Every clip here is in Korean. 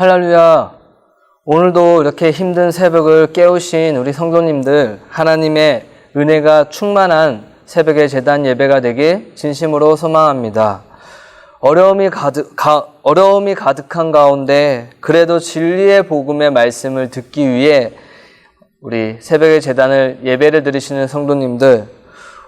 할렐루야. 오늘도 이렇게 힘든 새벽을 깨우신 우리 성도님들, 하나님의 은혜가 충만한 새벽의 제단 예배가 되길 진심으로 소망합니다. 어려움이 가득한 가운데 그래도 진리의 복음의 말씀을 듣기 위해 우리 새벽의 제단을 예배를 드리시는 성도님들,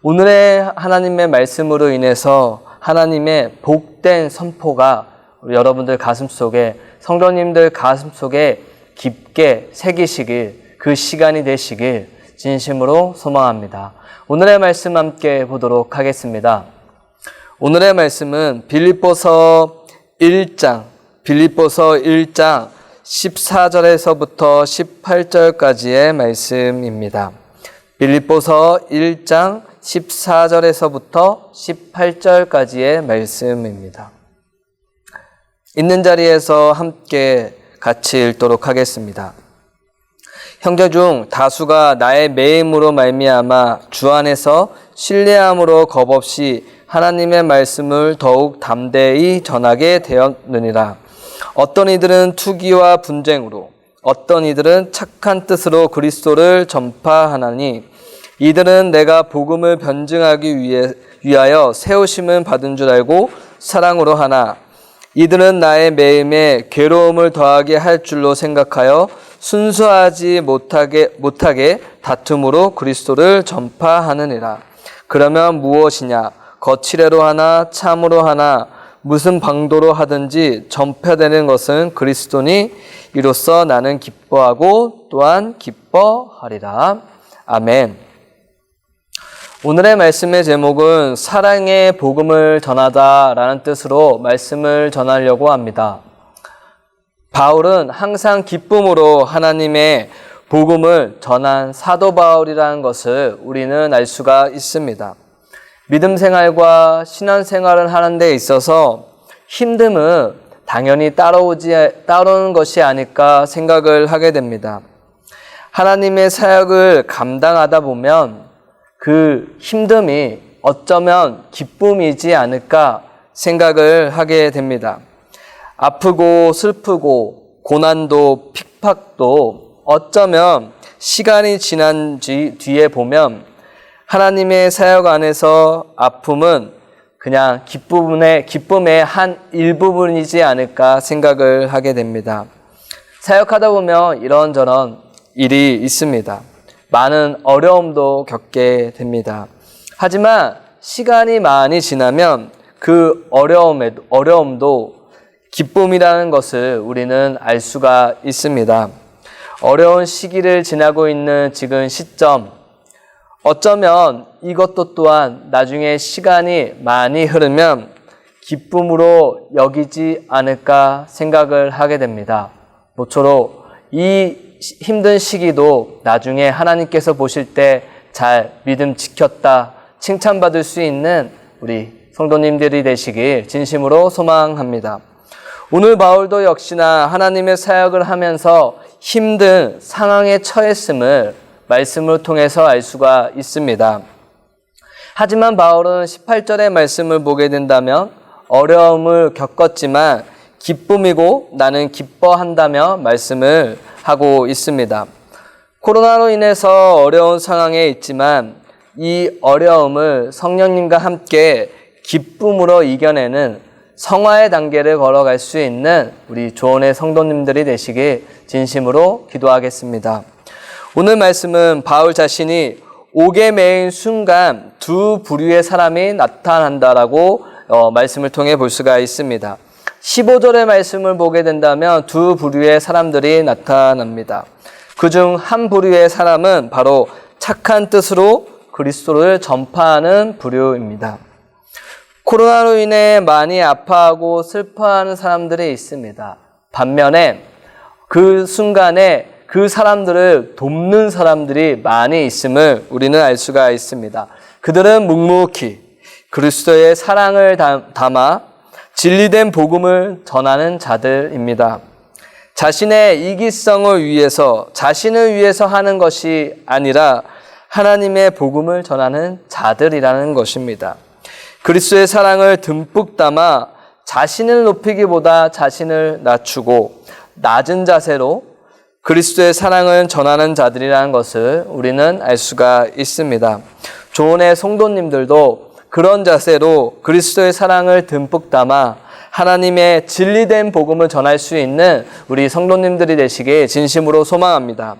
오늘의 하나님의 말씀으로 인해서 하나님의 복된 선포가 여러분들 가슴속에, 성도님들 가슴속에 깊게 새기시길, 그 시간이 되시길 진심으로 소망합니다. 오늘의 말씀 함께 보도록 하겠습니다. 오늘의 말씀은 빌립보서 1장 14절에서부터 18절까지의 말씀입니다. 빌립보서 1장 14절에서부터 18절까지의 말씀입니다. 있는 자리에서 함께 같이 읽도록 하겠습니다. 형제 중 다수가 나의 매임으로 말미암아 주 안에서 신뢰함으로 겁없이 하나님의 말씀을 더욱 담대히 전하게 되었느니라. 어떤 이들은 투기와 분쟁으로, 어떤 이들은 착한 뜻으로 그리스도를 전파하나니, 이들은 내가 복음을 변증하기 위하여 세우심은 받은 줄 알고 사랑으로 하나, 이들은 나의 매임에 괴로움을 더하게 할 줄로 생각하여 순수하지 못하게 다툼으로 그리스도를 전파하느니라. 그러면 무엇이냐? 거칠애로 하나 참으로 하나 무슨 방도로 하든지 전파되는 것은 그리스도니, 이로써 나는 기뻐하고 또한 기뻐하리라. 아멘. 오늘의 말씀의 제목은 사랑의 복음을 전하다라는 뜻으로 말씀을 전하려고 합니다. 바울은 항상 기쁨으로 하나님의 복음을 전한 사도 바울이라는 것을 우리는 알 수가 있습니다. 믿음 생활과 신앙 생활을 하는 데 있어서 힘듦은 당연히 따라오는 것이 아닐까 생각을 하게 됩니다. 하나님의 사역을 감당하다 보면 그 힘듦이 어쩌면 기쁨이지 않을까 생각을 하게 됩니다. 아프고 슬프고 고난도 핍박도 어쩌면 시간이 지난 뒤에 보면 하나님의 사역 안에서 아픔은 그냥 기쁨의 한 일부분이지 않을까 생각을 하게 됩니다. 사역하다 보면 이런저런 일이 있습니다. 많은 어려움도 겪게 됩니다. 하지만 시간이 많이 지나면 그 어려움도 기쁨이라는 것을 우리는 알 수가 있습니다. 어려운 시기를 지나고 있는 지금 시점, 어쩌면 이것도 또한 나중에 시간이 많이 흐르면 기쁨으로 여기지 않을까 생각을 하게 됩니다. 모쪼록 이 힘든 시기도 나중에 하나님께서 보실 때 잘 믿음 지켰다 칭찬받을 수 있는 우리 성도님들이 되시길 진심으로 소망합니다. 오늘 바울도 역시나 하나님의 사역을 하면서 힘든 상황에 처했음을 말씀을 통해서 알 수가 있습니다. 하지만 바울은 18절의 말씀을 보게 된다면 어려움을 겪었지만 기쁨이고 나는 기뻐한다며 말씀을 하고 있습니다. 코로나로 인해서 어려운 상황에 있지만 이 어려움을 성령님과 함께 기쁨으로 이겨내는 성화의 단계를 걸어갈 수 있는 우리 조언의 성도님들이 되시길 진심으로 기도하겠습니다. 오늘 말씀은 바울 자신이 옥에 매인 순간 두 부류의 사람이 나타난다라고 말씀을 통해 볼 수가 있습니다. 15절의 말씀을 보게 된다면 두 부류의 사람들이 나타납니다. 그중 한 부류의 사람은 바로 착한 뜻으로 그리스도를 전파하는 부류입니다. 코로나로 인해 많이 아파하고 슬퍼하는 사람들이 있습니다. 반면에 그 순간에 그 사람들을 돕는 사람들이 많이 있음을 우리는 알 수가 있습니다. 그들은 묵묵히 그리스도의 사랑을 담아 진리된 복음을 전하는 자들입니다. 자신의 이기성을 위해서, 자신을 위해서 하는 것이 아니라 하나님의 복음을 전하는 자들이라는 것입니다. 그리스도의 사랑을 듬뿍 담아 자신을 높이기보다 자신을 낮추고 낮은 자세로 그리스도의 사랑을 전하는 자들이라는 것을 우리는 알 수가 있습니다. 조언의 성도님들도 그런 자세로 그리스도의 사랑을 듬뿍 담아 하나님의 진리된 복음을 전할 수 있는 우리 성도님들이 되시길 진심으로 소망합니다.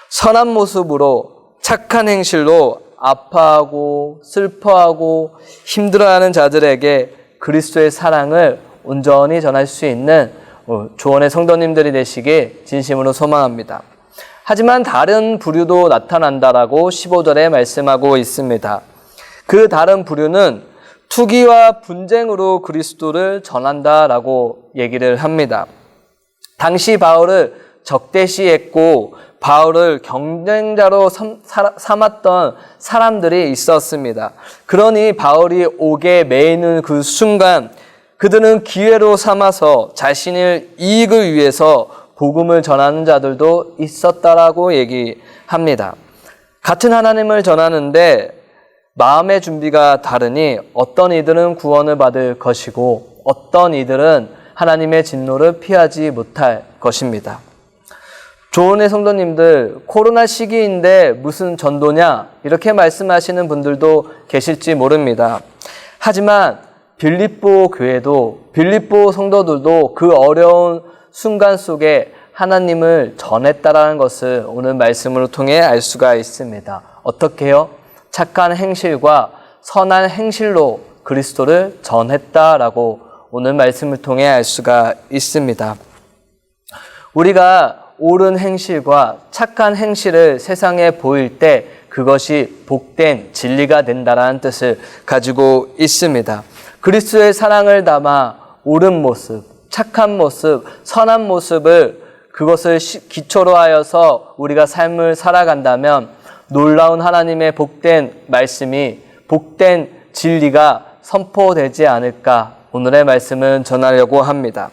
선한 모습으로 착한 행실로 아파하고 슬퍼하고 힘들어하는 자들에게 그리스도의 사랑을 온전히 전할 수 있는 조언의 성도님들이 되시길 진심으로 소망합니다. 하지만 다른 부류도 나타난다라고 15절에 말씀하고 있습니다. 그 다른 부류는 투기와 분쟁으로 그리스도를 전한다라고 얘기를 합니다. 당시 바울을 적대시했고 바울을 경쟁자로 삼았던 사람들이 있었습니다. 그러니 바울이 옥에 매이는 그 순간 그들은 기회로 삼아서 자신의 이익을 위해서 복음을 전하는 자들도 있었다라고 얘기합니다. 같은 하나님을 전하는데 마음의 준비가 다르니 어떤 이들은 구원을 받을 것이고 어떤 이들은 하나님의 진노를 피하지 못할 것입니다. 조언의 성도님들, 코로나 시기인데 무슨 전도냐? 이렇게 말씀하시는 분들도 계실지 모릅니다. 하지만 빌립보 교회도, 빌립보 성도들도 그 어려운 순간 속에 하나님을 전했다라는 것을 오늘 말씀을 통해 알 수가 있습니다. 어떻게요? 착한 행실과 선한 행실로 그리스도를 전했다라고 오늘 말씀을 통해 알 수가 있습니다. 우리가 옳은 행실과 착한 행실을 세상에 보일 때 그것이 복된 진리가 된다라는 뜻을 가지고 있습니다. 그리스도의 사랑을 담아 옳은 모습, 착한 모습, 선한 모습을 그것을 기초로 하여서 우리가 삶을 살아간다면 놀라운 하나님의 복된 말씀이, 복된 진리가 선포되지 않을까 오늘의 말씀은 전하려고 합니다.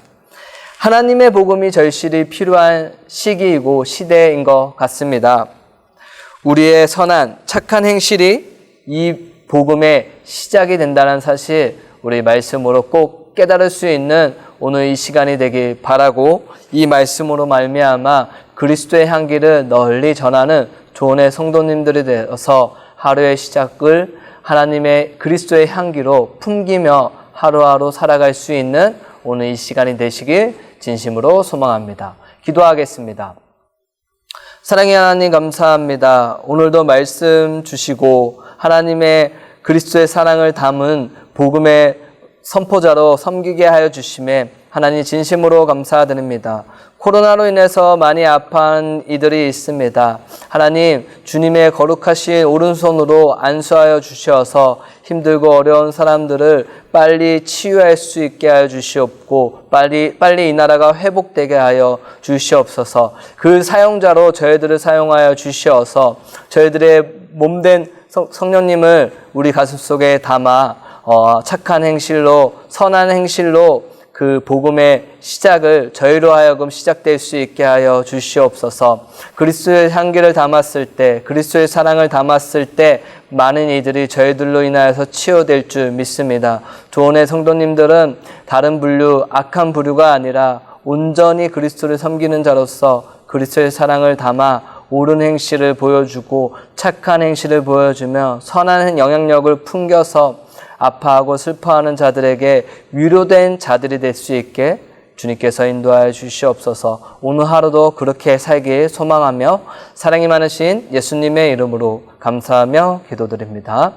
하나님의 복음이 절실히 필요한 시기이고 시대인 것 같습니다. 우리의 선한 착한 행실이 이 복음의 시작이 된다는 사실 우리 말씀으로 꼭 깨달을 수 있는 오늘 이 시간이 되길 바라고 이 말씀으로 말미암아 그리스도의 향기를 널리 전하는 조언의 성도님들이 되어서 하루의 시작을 하나님의 그리스도의 향기로 풍기며 하루하루 살아갈 수 있는 오늘 이 시간이 되시길 진심으로 소망합니다. 기도하겠습니다. 사랑의 하나님 감사합니다. 오늘도 말씀 주시고 하나님의 그리스도의 사랑을 담은 복음의 선포자로 섬기게 하여 주심에 하나님 진심으로 감사드립니다. 코로나로 인해서 많이 아파한 이들이 있습니다. 하나님 주님의 거룩하신 오른손으로 안수하여 주셔서 힘들고 어려운 사람들을 빨리 치유할 수 있게 하여 주시옵고 빨리 이 나라가 회복되게 하여 주시옵소서. 그 사용자로 저희들을 사용하여 주시어서 저희들의 몸된 성령님을 우리 가슴속에 담아 착한 행실로 선한 행실로 그 복음의 시작을 저희로 하여금 시작될 수 있게 하여 주시옵소서. 그리스도의 향기를 담았을 때, 그리스도의 사랑을 담았을 때 많은 이들이 저희들로 인하여서 치유될 줄 믿습니다. 조언의 성도님들은 다른 부류, 악한 부류가 아니라 온전히 그리스도를 섬기는 자로서 그리스도의 사랑을 담아 옳은 행실을 보여주고 착한 행실을 보여주며 선한 영향력을 풍겨서 아파하고 슬퍼하는 자들에게 위로된 자들이 될 수 있게 주님께서 인도하여 주시옵소서. 오늘 하루도 그렇게 살길 소망하며 사랑이 많으신 예수님의 이름으로 감사하며 기도드립니다.